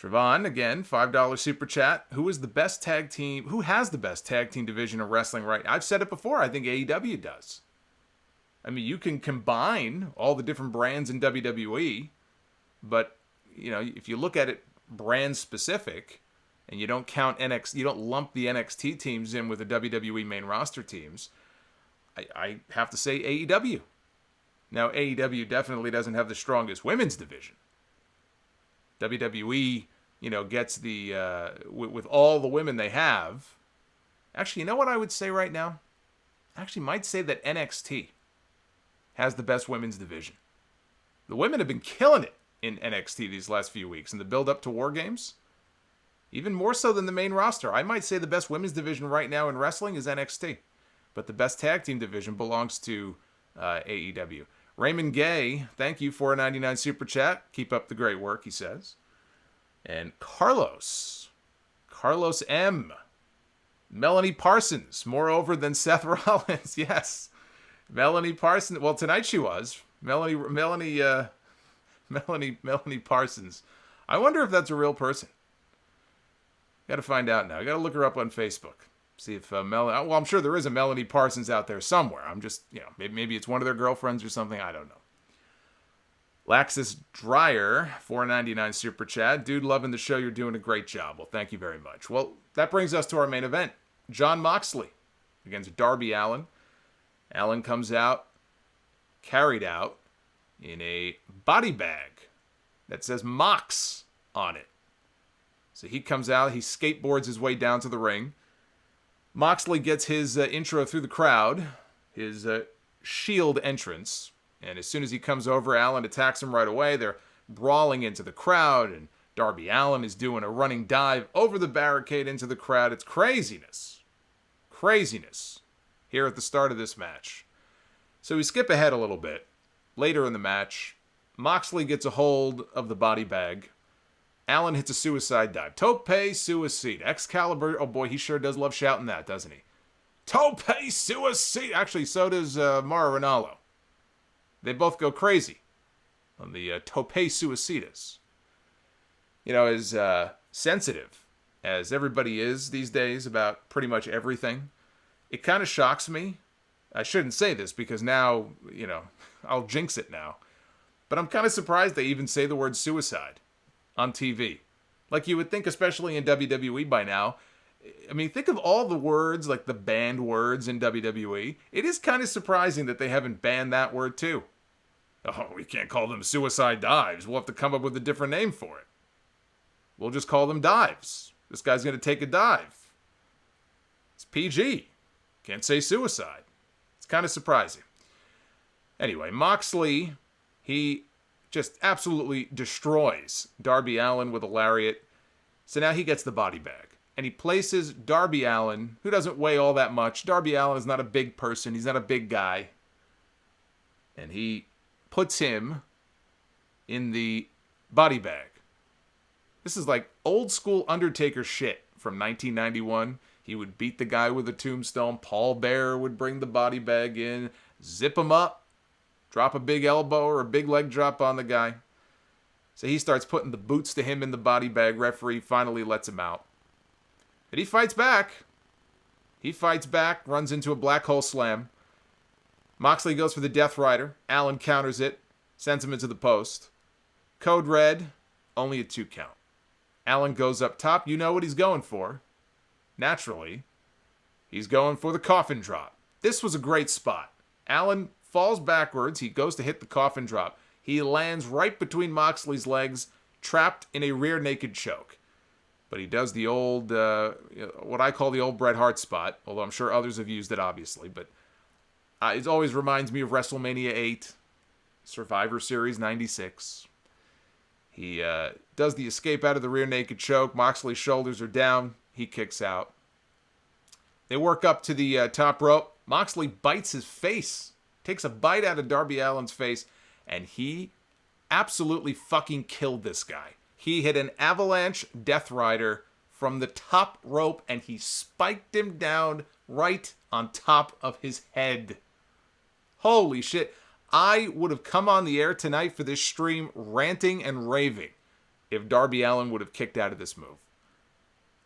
Trevon, again, $5 super chat. Who has the best tag team division of wrestling right now? I've said it before. I think AEW does. I mean, you can combine all the different brands in WWE, but, you know, if you look at it brand specific, and you don't count NXT, you don't lump the NXT teams in with the WWE main roster teams, I have to say AEW. Now, AEW definitely doesn't have the strongest women's division. WWE, you know, gets the, with all the women they have. Actually, you know what I would say right now? I actually might say that NXT has the best women's division. The women have been killing it in NXT these last few weeks in the build-up to War Games. Even more so than the main roster. I might say the best women's division right now in wrestling is NXT. But the best tag team division belongs to AEW. Raymond Gay, thank you for a $4.99 super chat. Keep up the great work, he says. And Carlos M. Melanie Parsons, more over than Seth Rollins. Yes. Melanie Parsons. Well, tonight she was. Melanie Parsons. I wonder if that's a real person. Got to find out now. Got to look her up on Facebook. See if well, I'm sure there is a Melanie Parsons out there somewhere. I'm just, you know, maybe it's one of their girlfriends or something. I don't know. Laxus Dryer, $4.99 super chat. Dude, loving the show. You're doing a great job. Well, thank you very much. Well, that brings us to our main event. Jon Moxley against Darby Allin. Allin comes out, carried out in a body bag that says Mox on it. So he comes out, he skateboards his way down to the ring. Moxley gets his intro through the crowd, his Shield entrance. And as soon as he comes over, Allin attacks him right away. They're brawling into the crowd, and Darby Allin is doing a running dive over the barricade into the crowd. It's craziness. Craziness here at the start of this match. So we skip ahead a little bit. Later in the match, Moxley gets a hold of the body bag. Allin hits a suicide dive. Tope suicide. Excalibur. Oh boy, he sure does love shouting that, doesn't he? Tope suicide. Actually, so does Mauro Ranallo. They both go crazy on the Tope suicidas. You know, as sensitive as everybody is these days about pretty much everything, it kind of shocks me. I shouldn't say this because now, you know, I'll jinx it now. But I'm kind of surprised they even say the word suicide on TV. Like you would think, especially in WWE by now. I mean, think of all the words, like the banned words in WWE. It is kind of surprising that they haven't banned that word too. Oh, we can't call them suicide dives. We'll have to come up with a different name for it. We'll just call them dives. This guy's going to take a dive. It's PG. Can't say suicide. It's kind of surprising. Anyway, Moxley, he just absolutely destroys Darby Allin with a lariat. So now he gets the body bag. And he places Darby Allin, who doesn't weigh all that much. Darby Allin is not a big person. He's not a big guy. And he puts him in the body bag. This is like old school Undertaker shit from 1991. He would beat the guy with a tombstone. Paul Bearer would bring the body bag in, zip him up, drop a big elbow or a big leg drop on the guy. So he starts putting the boots to him in the body bag. Referee finally lets him out. But he fights back. He fights back, runs into a black hole slam. Moxley goes for the Death Rider. Allin counters it, sends him into the post. Code red, only a 2 count. Allin goes up top. You know what he's going for. Naturally, he's going for the coffin drop. This was a great spot. Allin falls backwards. He goes to hit the coffin drop. He lands right between Moxley's legs, trapped in a rear naked choke. But he does the old, what I call the old Bret Hart spot, although I'm sure others have used it, obviously. But it always reminds me of WrestleMania 8, Survivor Series 96. He does the escape out of the rear naked choke. Moxley's shoulders are down. He kicks out. They work up to the top rope. Moxley bites his face, takes a bite out of Darby Allin's face, and he absolutely fucking killed this guy. He hit an avalanche Death Rider from the top rope, and he spiked him down right on top of his head. Holy shit. I would have come on the air tonight for this stream ranting and raving if Darby Allin would have kicked out of this move.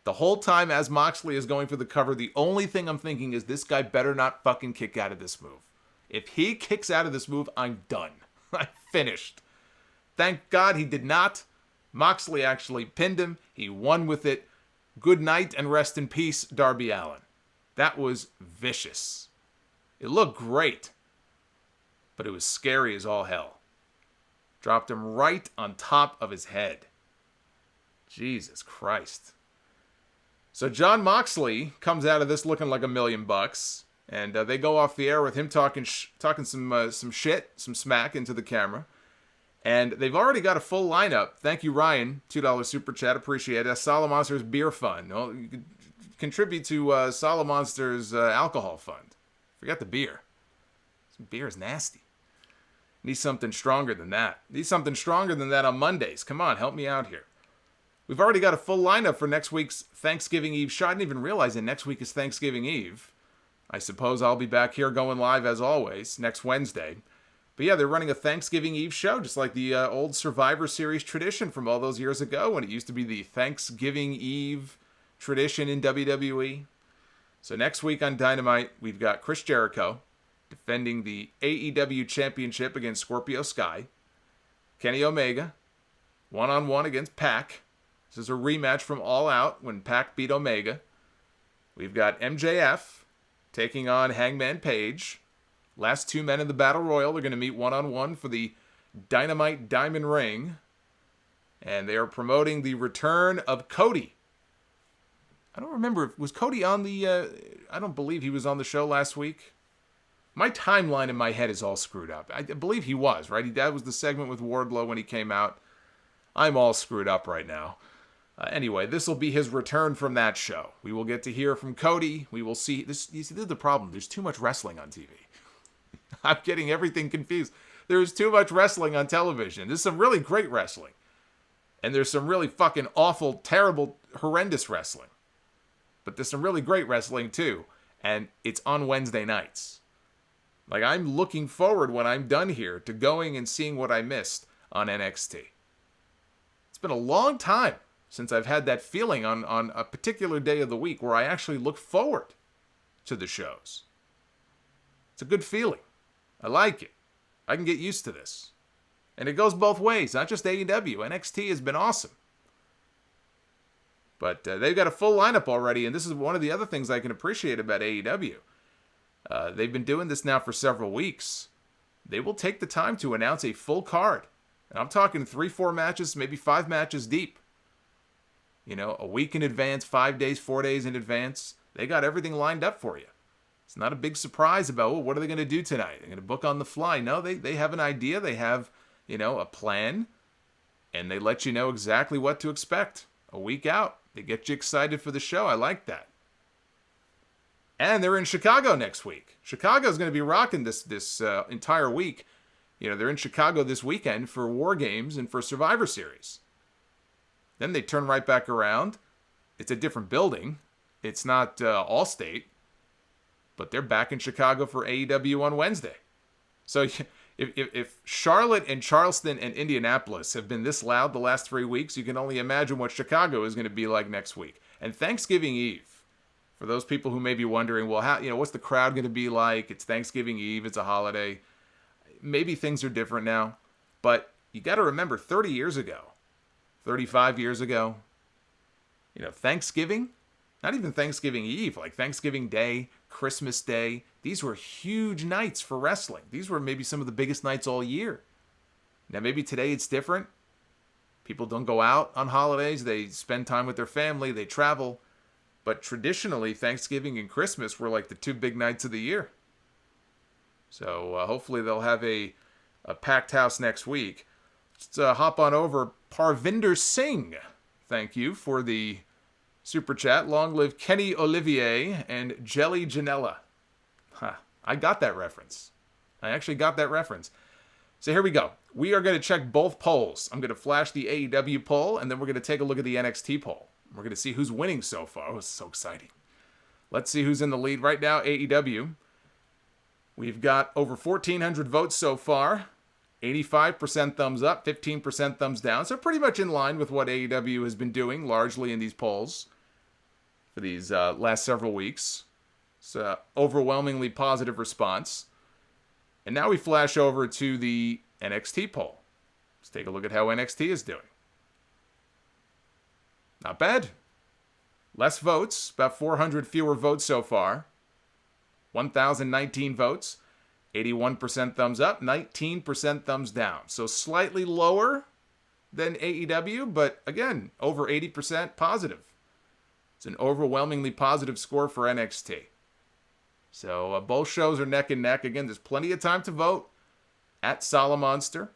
The whole time as Moxley is going for the cover, the only thing I'm thinking is this guy better not fucking kick out of this move. If he kicks out of this move, I'm done. I'm finished. Thank God he did not. Moxley actually pinned him. He won with it. Good night and rest in peace, Darby Allin. That was vicious. It looked great, but it was scary as all hell. Dropped him right on top of his head. Jesus Christ. So Jon Moxley comes out of this looking like $1 million, and they go off the air with him talking some shit, some smack into the camera. And they've already got a full lineup. Thank you, Ryan. $2 super chat. Appreciate it. That's Solomonster's Beer Fund. Well, you could contribute to Solomonster's alcohol fund. Forget the beer. Some beer is nasty. Need something stronger than that. Need something stronger than that on Mondays. Come on, help me out here. We've already got a full lineup for next week's Thanksgiving Eve show. I didn't even realize that next week is Thanksgiving Eve. I suppose I'll be back here going live as always next Wednesday. But yeah, they're running a Thanksgiving Eve show, just like the old Survivor Series tradition from all those years ago when it used to be the Thanksgiving Eve tradition in WWE. So next week on Dynamite, we've got Chris Jericho defending the AEW Championship against Scorpio Sky. Kenny Omega, one-on-one against Pac. This is a rematch from All Out when Pac beat Omega. We've got MJF taking on Hangman Page. Last two men in the Battle Royal are going to meet one-on-one for the Dynamite Diamond Ring. And they are promoting the return of Cody. I don't remember. Was Cody on the... I don't believe he was on the show last week. My timeline in my head is all screwed up. I believe he was, right? That was the segment with Wardlow when he came out. I'm all screwed up right now. Anyway, this will be his return from that show. We will get to hear from Cody. We will see... You see, this is the problem. There's too much wrestling on TV. I'm getting everything confused. There's too much wrestling on television. There's some really great wrestling. And there's some really fucking awful, terrible, horrendous wrestling. But there's some really great wrestling too. And it's on Wednesday nights. Like, I'm looking forward when I'm done here to going and seeing what I missed on NXT. It's been a long time since I've had that feeling on a particular day of the week where I actually look forward to the shows. It's a good feeling. I like it. I can get used to this. And it goes both ways, not just AEW. NXT has been awesome. But they've got a full lineup already, and this is one of the other things I can appreciate about AEW. They've been doing this now for several weeks. They will take the time to announce a full card. And I'm talking 3-4 matches, maybe 5 matches deep. You know, a week in advance, 5 days, 4 days in advance. They got everything lined up for you. It's not a big surprise about, what are they going to do tonight? They're going to book on the fly. No, they have an idea. They have, a plan. And they let you know exactly what to expect a week out. They get you excited for the show. I like that. And they're in Chicago next week. Chicago's going to be rocking this entire week. They're in Chicago this weekend for War Games and for Survivor Series. Then they turn right back around. It's a different building. It's not Allstate. But they're back in Chicago for AEW on Wednesday. So if Charlotte and Charleston and Indianapolis have been this loud the last 3 weeks, you can only imagine what Chicago is going to be like next week. And Thanksgiving Eve, for those people who may be wondering, well, what's the crowd going to be like? It's Thanksgiving Eve. It's a holiday. Maybe things are different now. But you got to remember, 30 years ago, 35 years ago, Thanksgiving, not even Thanksgiving Eve, like Thanksgiving Day, Christmas Day. These were huge nights for wrestling. These were maybe some of the biggest nights all year. Now, maybe today it's different. People don't go out on holidays. They spend time with their family. They travel. But traditionally, Thanksgiving and Christmas were like the two big nights of the year. So hopefully they'll have a packed house next week. Let's hop on over. Parvinder Singh, thank you for the super chat. Long live Kenny Olivier and Jelly Janella. I got that reference. I actually got that reference. So here we go. We are going to check both polls. I'm going to flash the AEW poll, and then we're going to take a look at the NXT poll. We're going to see who's winning so far. Oh, it's so exciting. Let's see who's in the lead right now. AEW. We've got over 1,400 votes so far. 85% thumbs up, 15% thumbs down. So pretty much in line with what AEW has been doing largely in these polls for these last several weeks. It's an overwhelmingly positive response. And now we flash over to the NXT poll. Let's take a look at how NXT is doing. Not bad. Less votes, about 400 fewer votes so far. 1,019 votes. 81% thumbs up, 19% thumbs down. So slightly lower than AEW, but again, over 80% positive. It's an overwhelmingly positive score for NXT. So both shows are neck and neck. Again, there's plenty of time to vote at Solomonster.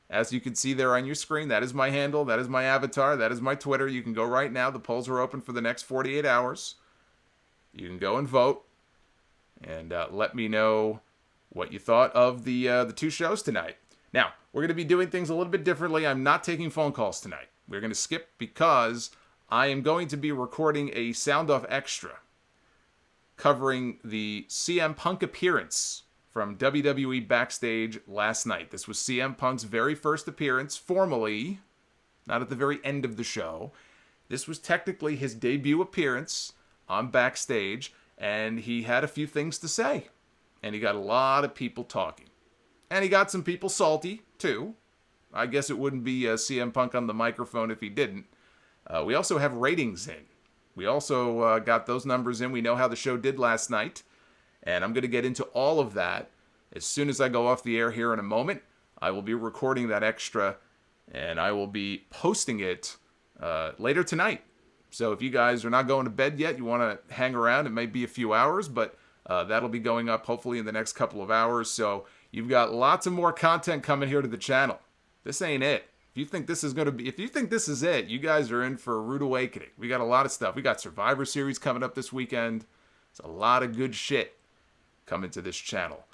As you can see there on your screen, that is my handle, that is my avatar, that is my Twitter. You can go right now. The polls are open for the next 48 hours. You can go and vote and let me know what you thought of the two shows tonight. Now, we're going to be doing things a little bit differently. I'm not taking phone calls tonight. We're going to skip because I am going to be recording a Sound Off Extra covering the CM Punk appearance from WWE Backstage last night. This was CM Punk's very first appearance, formally, not at the very end of the show. This was technically his debut appearance on Backstage, and he had a few things to say. And he got a lot of people talking. And he got some people salty, too. I guess it wouldn't be CM Punk on the microphone if he didn't. We also have ratings in. We also got those numbers in. We know how the show did last night. And I'm going to get into all of that as soon as I go off the air here in a moment. I will be recording that extra, and I will be posting it later tonight. So if you guys are not going to bed yet, you want to hang around, it may be a few hours, but that'll be going up hopefully in the next couple of hours. So you've got lots of more content coming here to the channel. This ain't it. If you think this is it, you guys are in for a rude awakening. We got a lot of stuff. We got Survivor Series coming up this weekend. It's a lot of good shit coming to this channel.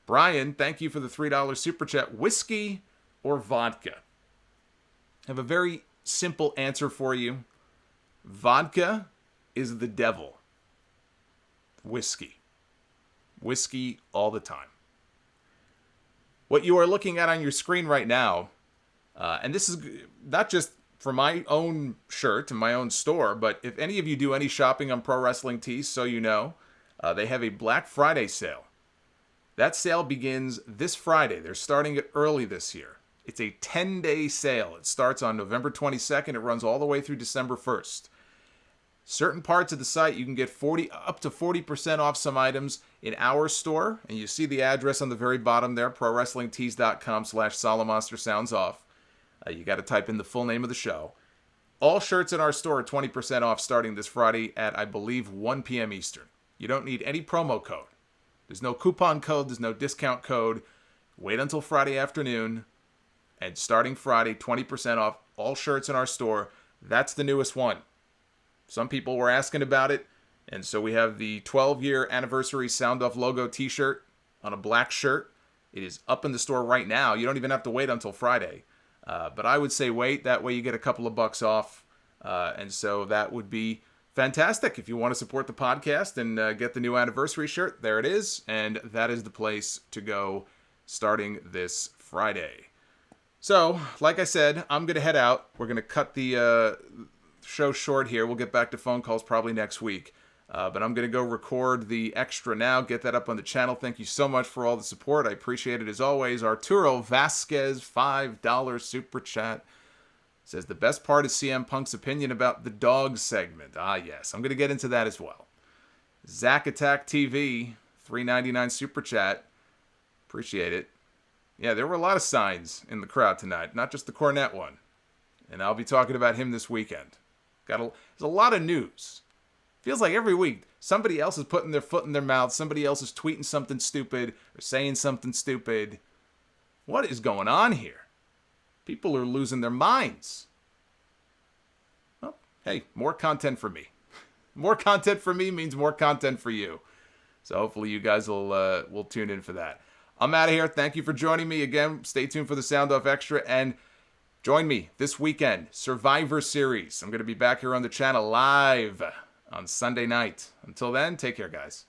Brian, thank you for the $3 super chat. Whiskey or vodka? I have a very simple answer for you. Vodka is the devil. Whiskey all the time. What you are looking at on your screen right now, and this is not just for my own shirt and my own store, but if any of you do any shopping on Pro Wrestling Tees, so you know, they have a Black Friday sale. That sale begins this Friday. They're starting it early this year. It's a 10-day sale. It starts on November 22nd. It runs all the way through December 1st. Certain parts of the site, you can get up to 40% off some items in our store. And you see the address on the very bottom there, prowrestlingtees.com/Solomonster Sounds Off. You got to type in the full name of the show. All shirts in our store are 20% off starting this Friday at, I believe, 1 p.m. Eastern. You don't need any promo code. There's no coupon code. There's no discount code. Wait until Friday afternoon. And starting Friday, 20% off all shirts in our store. That's the newest one. Some people were asking about it. And so we have the 12-year anniversary Sound Off logo t-shirt on a black shirt. It is up in the store right now. You don't even have to wait until Friday. But I would say wait. That way you get a couple of bucks off. And so that would be fantastic. If you want to support the podcast and get the new anniversary shirt, there it is. And that is the place to go starting this Friday. So, like I said, I'm going to head out. We're going to cut the show short here. We'll get back to phone calls probably next week. But I'm going to go record the extra now, get that up on the channel. Thank you so much for all the support. I appreciate it as always. Arturo Vasquez, $5 super chat. Says, the best part is CM Punk's opinion about the dog segment. Ah, yes. I'm going to get into that as well. Zack Attack TV, $3.99 super chat. Appreciate it. Yeah, there were a lot of signs in the crowd tonight, not just the Cornette one. And I'll be talking about him this weekend. There's a lot of news. Feels like every week somebody else is putting their foot in their mouth, somebody else is tweeting something stupid or saying something stupid. What is going on here? People are losing their minds. Well, hey, more content for me. More content for me means more content for you. So hopefully you guys will tune in for that. I'm out of here. Thank you for joining me again. Stay tuned for the Sound Off Extra and join me this weekend, Survivor Series. I'm going to be back here on the channel live on Sunday night. Until then, take care, guys.